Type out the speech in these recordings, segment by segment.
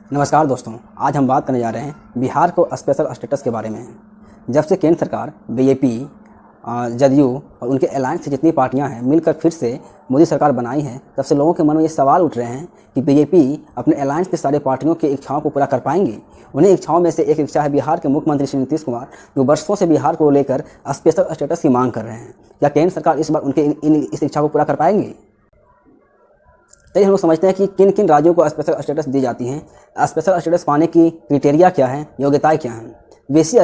नमस्कार दोस्तों, आज हम बात करने जा रहे हैं बिहार को स्पेशल स्टेटस के बारे में। जब से केंद्र सरकार बीजेपी, जदयू और उनके अलायंस से जितनी पार्टियां हैं मिलकर फिर से मोदी सरकार बनाई है, तब से लोगों के मन में ये सवाल उठ रहे हैं कि बीजेपी अपने अलायंस की सारी पार्टियों की इच्छाओं को पूरा कर पाएंगी। उन्हें इच्छाओं में से एक इच्छा है बिहार के मुख्यमंत्री श्री नीतीश कुमार, जो वर्षों से बिहार को लेकर स्पेशल स्टेटस की मांग कर रहे हैं। क्या केंद्र सरकार इस बार उनके इस इच्छा को पूरा कर पाएंगी? चलिए हम लोग समझते हैं कि किन किन राज्यों को स्पेशल स्टेटस दी जाती हैं। स्पेशल स्टेटस पाने की क्राइटेरिया क्या है, योग्यताएं क्या हैं। वैसी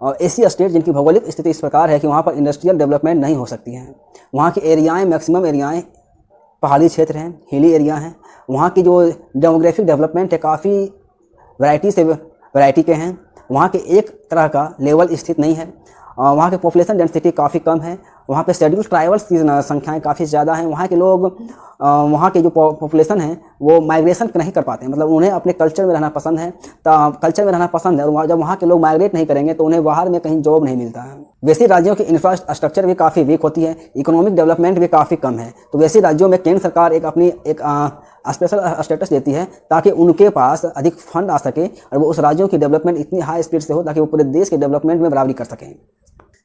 और एसी स्टेट जिनकी भौगोलिक स्थिति इस प्रकार है कि वहाँ पर इंडस्ट्रियल डेवलपमेंट नहीं हो सकती है, वहाँ की एरियाएँ मैक्सिमम एरियाएँ पहाड़ी क्षेत्र हैं, हिली एरिया हैं, वहाँ की जो डेमोग्राफिक डेवलपमेंट है काफ़ी वैरायटी के हैं, वहाँ के एक तरह का लेवल स्थित नहीं है, वहाँ के पॉपुलेशन डेंसिटी काफ़ी कम है, वहाँ पे शेड्यूल ट्राइबल्स की संख्याएँ काफ़ी ज़्यादा हैं, वहाँ के लोग वहाँ के जो पॉपुलेशन है वो माइग्रेशन नहीं कर पाते हैं, मतलब उन्हें अपने कल्चर में रहना पसंद है, और जब वहाँ के लोग माइग्रेट नहीं करेंगे तो उन्हें बाहर में कहीं जॉब नहीं मिलता है। वैसे राज्यों की इंफ्रास्ट्रक्चर भी काफ़ी वीक होती है, इकोनॉमिक डेवलपमेंट भी काफ़ी कम है, तो वैसे राज्यों में केंद्र सरकार एक स्पेशल स्टेटस देती है ताकि उनके पास अधिक फंड आ सके और वो उस राज्यों की डेवलपमेंट इतनी हाई स्पीड से हो ताकि वो पूरे देश के डेवलपमेंट में बराबरी कर सकें।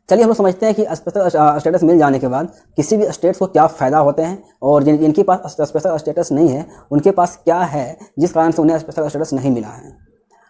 चलिए हम लोग समझते हैं कि स्पेशल स्टेटस मिल जाने के बाद किसी भी स्टेट्स को क्या फ़ायदा होते हैं और जिनके पास स्पेशल स्टेटस नहीं है उनके पास क्या है जिस कारण से उन्हें स्पेशल स्टेटस नहीं मिला है।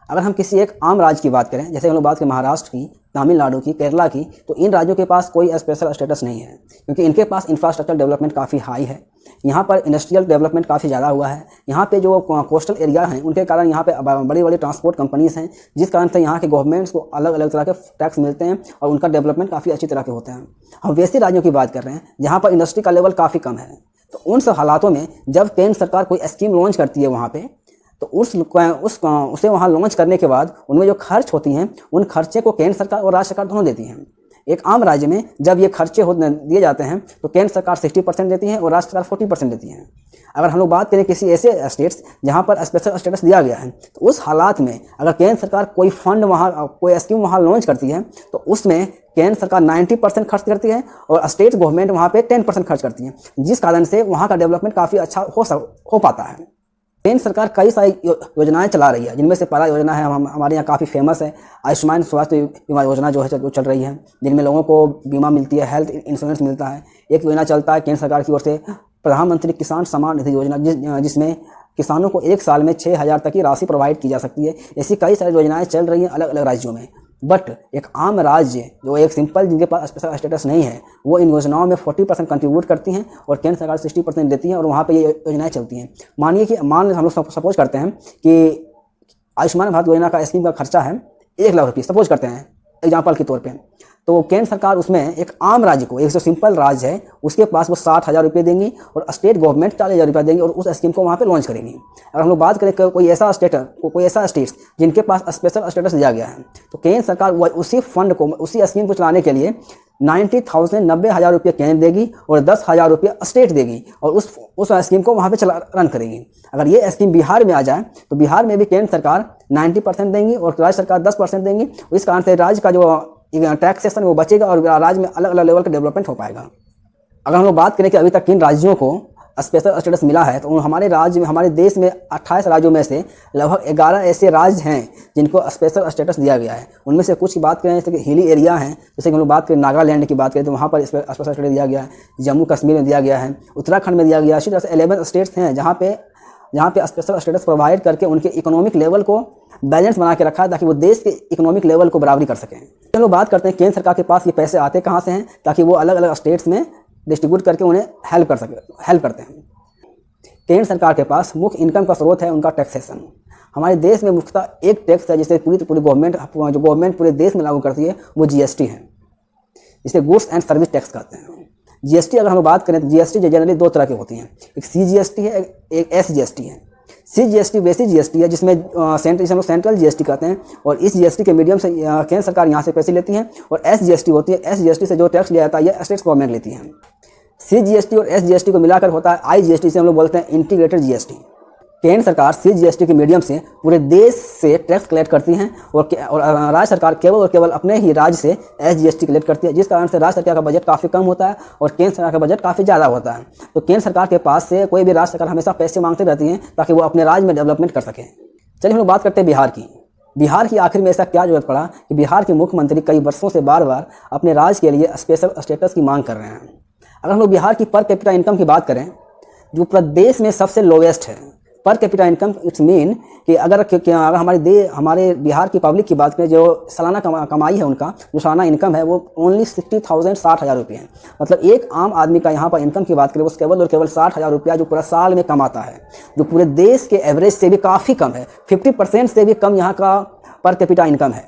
अगर हम किसी एक आम राज्य की बात करें, जैसे हम लोग बात करें महाराष्ट्र की, तमिलनाडु की, केरला की, तो इन राज्यों के पास कोई स्पेशल स्टेटस नहीं है क्योंकि इनके पास इंफ्रास्ट्रक्चर डेवलपमेंट काफ़ी हाई है, यहाँ पर इंडस्ट्रियल डेवलपमेंट काफ़ी ज़्यादा हुआ है, यहाँ पे जो कोस्टल एरिया हैं उनके कारण यहाँ पे बड़ी बड़ी ट्रांसपोर्ट कंपनीज़ हैं जिस कारण से यहाँ के गवर्नमेंट्स को अलग अलग तरह के टैक्स मिलते हैं और उनका डेवलपमेंट काफ़ी अच्छी तरह के होते हैं। हम वैसे राज्यों की बात कर रहे हैं जहाँ पर इंडस्ट्री का लेवल काफ़ी कम है, तो उन सब हालातों में जब केंद्र सरकार कोई स्कीम लॉन्च करती है वहाँ पर, तो उसे वहाँ लॉन्च करने के बाद उनमें जो खर्च होती हैं उन खर्चे को केंद्र सरकार और राज्य सरकार दोनों देती हैं। एक आम राज्य में जब ये खर्चे दिए जाते हैं तो केंद्र सरकार 60% देती है और राज्य सरकार 40% देती है। अगर हम लोग बात करें किसी ऐसे स्टेट्स जहाँ पर स्पेशल स्टेटस दिया गया है, तो उस हालात में अगर केंद्र सरकार कोई फंड वहाँ कोई स्कीम वहाँ लॉन्च करती है तो उसमें केंद्र सरकार 90% खर्च करती है और स्टेट गवर्नमेंट वहाँ पे 10% खर्च करती है, जिस कारण से वहाँ का डेवलपमेंट काफ़ी अच्छा हो पाता है। केंद्र सरकार कई सारी योजनाएं चला रही है, जिनमें से पहला योजना है हमारे यहाँ काफ़ी फेमस है, आयुष्मान स्वास्थ्य बीमा योजना जो है वो चल रही है, जिनमें लोगों को बीमा मिलती है, हेल्थ इंश्योरेंस मिलता है। एक योजना चलता है केंद्र सरकार की ओर से प्रधानमंत्री किसान सम्मान निधि योजना, जिसमें किसानों को एक साल में 6,000 तक की राशि प्रोवाइड की जा सकती है। ऐसी कई सारी योजनाएँ चल रही हैं अलग अलग राज्यों में। बट एक आम राज्य जो एक सिंपल जिनके पास स्पेशल स्टेटस नहीं है, वो इन योजनाओं में 40% कंट्रीब्यूट करती हैं और केंद्र सरकार 60% देती हैं और वहाँ पे ये योजनाएं चलती हैं। हम लोग सपोज करते हैं कि आयुष्मान भारत योजना का स्कीम का खर्चा है 1 लाख रुपये, सपोज करते हैं एग्जाम्पल के तौर पे, तो केंद्र सरकार उसमें एक आम राज्य को, एक जो सिंपल राज्य है उसके पास वो 60,000 रुपये देंगी और स्टेट गवर्नमेंट 40,000 रुपये देंगी और उस स्कीम को वहाँ पे लॉन्च करेंगी। अगर हम लोग बात करें कोई ऐसा स्टेट्स जिनके पास स्पेशल स्टेटस दिया गया है, तो केंद्र सरकार उसी फंड को, उसी स्कीम को चलाने के लिए 90,000 रुपये केंद्र देगी और 10,000 रुपये स्टेट देगी और उस स्कीम को वहाँ पे रन करेगी। अगर ये स्कीम बिहार में आ जाए तो बिहार में भी केंद्र सरकार 90% देंगी और राज्य सरकार 10% देंगी। इस कारण से राज्य का जो टैक्सेशन वो बचेगा और राज्य में अलग अलग लेवल का डेवलपमेंट हो पाएगा। अगर हम लोग बात करें कि अभी तक किन राज्यों को स्पेशल स्टेटस मिला है, तो हमारे देश में 28 राज्यों में से लगभग 11 ऐसे राज्य हैं जिनको स्पेशल स्टेटस दिया गया है। उनमें से कुछ की बात करें जैसे कि हिली एरिया हैं, जैसे कि हम लोग बात करें नागालैंड की बात करें तो वहाँ पर स्पेशल स्टेटस दिया गया है, जम्मू कश्मीर में दिया गया है, उत्तराखंड में दिया गया है। इसी तरह से 11 स्टेट्स हैं जहाँ पे स्पेशल स्टेटस प्रोवाइड करके उनके इकोनॉमिक लेवल को बैलेंस बना के रखा है ताकि वो देश के इकोनॉमिक लेवल को बराबरी कर सकें। हम लोग बात करते हैं केंद्र सरकार के पास ये पैसे आते कहाँ से हैं, ताकि वो अलग अलग स्टेट्स में डिस्ट्रीब्यूट करके उन्हें हेल्प करते हैं। केंद्र सरकार के पास मुख्य इनकम का स्रोत है उनका टैक्सेशन। हमारे देश में मुख्यतः एक टैक्स है जिसे पूरी गवर्नमेंट पूरे देश में लागू करती है, वो जीएसटी है, जिसे गुड्स एंड सर्विस टैक्स कहते हैं। जीएसटी अगर हम बात करें तो जीएसटी जनरली 2 तरह की होती हैं, एक सीजीएसटी है, एक एसजीएसटी है। सीजीएसटी बेसिक जीएसटी है जिसमें सेंट्रल जीएसटी कहते हैं और इस जीएसटी के मीडियम से केंद्र सरकार यहाँ से पैसे लेती है, और एसजीएसटी होती है, एसजीएसटी से जो टैक्स लिया जाता है ये स्टेट गवर्नमेंट लेती है। सीजीएसटी और एसजीएसटी को मिलाकर होता है आईजीएसटी, से हम लोग बोलते हैं इंटीग्रेटेड जीएसटी। केंद्र सरकार सीजीएसटी के मीडियम से पूरे देश से टैक्स कलेक्ट करती हैं और राज्य सरकार केवल अपने ही राज्य से एसजीएसटी कलेक्ट करती है, जिस कारण से राज्य सरकार का बजट काफ़ी कम होता है और केंद्र सरकार का बजट काफ़ी ज़्यादा होता है। तो केंद्र सरकार के पास से कोई भी राज्य सरकार हमेशा पैसे मांगती रहती हैं ताकि वो अपने राज्य में डेवलपमेंट कर सकें। चलिए हम लोग बात करते हैं बिहार की। बिहार की आखिर में ऐसा क्या जरूरत पड़ा कि बिहार के मुख्यमंत्री कई वर्षों से बार बार अपने राज्य के लिए स्पेशल स्टेटस की मांग कर रहे हैं। अगर हम लोग बिहार की पर कैपिटा इनकम की बात करें, जो प्रदेश में सबसे लोवेस्ट है per capita income, it's mean कि अगर हमारे बिहार की पब्लिक की बात करें, जो सालाना कमाई है उनका, जो सालाना इनकम है वो ओनली 60,000 60,000 रुपये है। मतलब एक आम आदमी का यहाँ पर इनकम की बात करें वो केवल और केवल 60,000 रुपया जो पूरा साल में कमाता है, जो पूरे देश के एवरेज से भी काफ़ी कम है। 50% से भी कम यहाँ का पर कैपिटा इनकम है।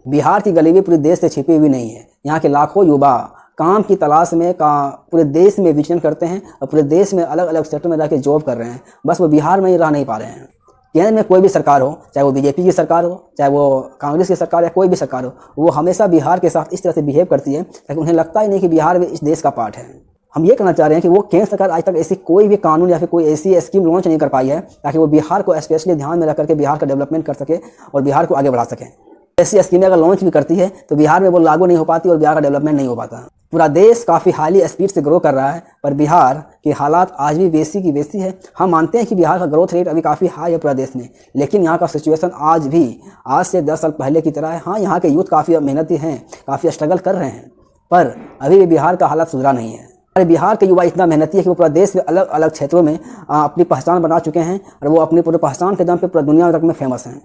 बिहार की गरीबी पूरे देश से छिपी हुई नहीं है। यहाँ के लाखों युवा काम की तलाश में पूरे देश में विचरण करते हैं और पूरे देश में अलग अलग सेक्टर में रह के जॉब कर रहे हैं, बस वो बिहार में ही रह नहीं पा रहे हैं। केंद्र में कोई भी सरकार हो, चाहे वो बीजेपी की सरकार हो, चाहे वो कांग्रेस की सरकार या कोई भी सरकार हो, वो हमेशा बिहार के साथ इस तरह से बिहेव करती है ताकि उन्हें लगता ही नहीं कि बिहार में इस देश का पार्ट है। हम ये कहना चाह रहे हैं कि वो केंद्र सरकार आज तक ऐसी कोई भी कानून या फिर कोई ऐसी स्कीम लॉन्च नहीं कर पाई है ताकि वो बिहार को स्पेशली ध्यान में रख करके बिहार का डेवलपमेंट कर सके और बिहार को आगे बढ़ा सके। ऐसी स्कीमें अगर लॉन्च भी करती है तो बिहार में वो लागू नहीं हो पाती और बिहार का डेवलपमेंट नहीं हो पाता। पूरा देश काफ़ी हाईली स्पीड से ग्रो कर रहा है, पर बिहार के हालात आज भी वैसी की वैसी है। हम मानते हैं कि बिहार का ग्रोथ रेट अभी काफ़ी हाई है पूरा देश में, लेकिन यहाँ का सिचुएशन आज भी आज से 10 साल पहले की तरह है। हाँ, यहाँ के यूथ काफ़ी मेहनती हैं, काफ़ी स्ट्रगल कर रहे हैं, पर अभी भी बिहार का हालात सुधरा नहीं है। हमारे बिहार के युवा इतना मेहनती है कि वो पूरा देश में अलग अलग क्षेत्रों में अपनी पहचान बना चुके हैं और वो अपनी पूरी पहचान के दम पे पूरा दुनिया तक में फेमस हैं।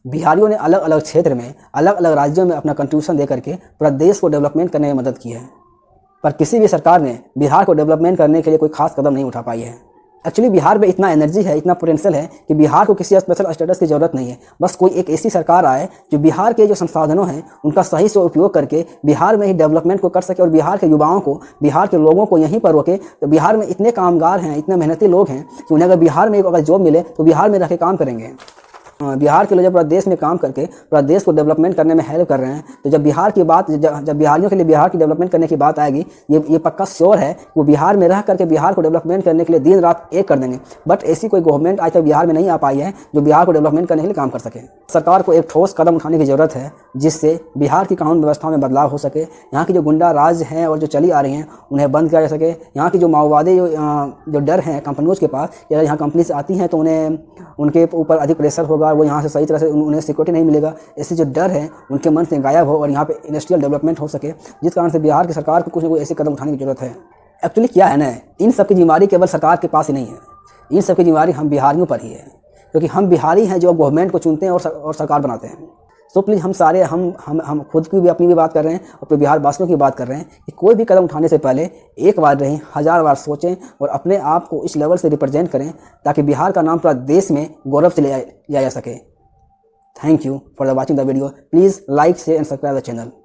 बिहारियों ने अलग अलग क्षेत्र में अलग अलग राज्यों में अपना कंट्रीब्यूशन दे करके पूरा देश को डेवलपमेंट करने में मदद की है, पर किसी भी सरकार ने बिहार को डेवलपमेंट करने के लिए कोई खास कदम नहीं उठा पाई है। एक्चुअली बिहार में इतना एनर्जी है, इतना पोटेंशियल है कि बिहार को किसी स्पेशल स्टेटस की ज़रूरत नहीं है। बस कोई एक ऐसी सरकार आए जो बिहार के जो संसाधनों हैं उनका सही से उपयोग करके बिहार में ही डेवलपमेंट को कर सके और बिहार के युवाओं को, बिहार के लोगों को यहीं पर रोके। तो बिहार में इतने कामगार हैं, इतने मेहनती लोग हैं कि उन्हें अगर बिहार में अगर जॉब मिले तो बिहार में रह के काम करेंगे। बिहार के लोग जब पूरा देश में काम करके पूरा देश को डेवलपमेंट करने में हेल्प कर रहे हैं, तो जब बिहार की बात जब बिहारियों के लिए बिहार की डेवलपमेंट करने की बात आएगी, ये पक्का श्योर है वो बिहार में रह करके बिहार को डेवलपमेंट करने के लिए दिन रात एक कर देंगे। बट ऐसी कोई गवर्नमेंट आज तक बिहार में नहीं आ पाई है जो बिहार को डेवलपमेंट करने के लिए काम कर सके। सरकार को एक ठोस कदम उठाने की ज़रूरत है जिससे बिहार की कानून व्यवस्था में बदलाव हो सके, यहाँ की जो गुंडा राज हैं और जो चली आ रही हैं उन्हें बंद किया जा सके। यहाँ की जो माओवादी जो डर हैं कंपनियों के पास, या यहाँ कंपनी से आती हैं तो उनके ऊपर अधिक प्रेशर होगा, वो यहाँ से सही तरह से उन्हें सिक्योरिटी नहीं मिलेगा, ऐसे जो डर है उनके मन से गायब हो और यहाँ पे इंडस्ट्रियल डेवलपमेंट हो सके, जिस कारण से बिहार की सरकार को कुछ न कुछ ऐसे कदम उठाने की जरूरत है। एक्चुअली क्या है ना, इन सब की जिम्मेदारी केवल सरकार के पास ही नहीं है, इन सब की जिम्मेदारी हम बिहारियों पर ही है, क्योंकि हम बिहारी हैं जो गवर्नमेंट को चुनते हैं और सरकार बनाते हैं। सो प्लीज़ हम सारे हम खुद की भी अपनी भी बात कर रहे हैं और पूरे बिहार वासियों की बात कर रहे हैं कि कोई भी कदम उठाने से पहले एक बार नहीं 1000 बार सोचें और अपने आप को इस लेवल से रिप्रेजेंट करें ताकि बिहार का नाम पूरा देश में गौरव से लिया जा सके। Thank you for watching the video. Please like, share and subscribe the channel.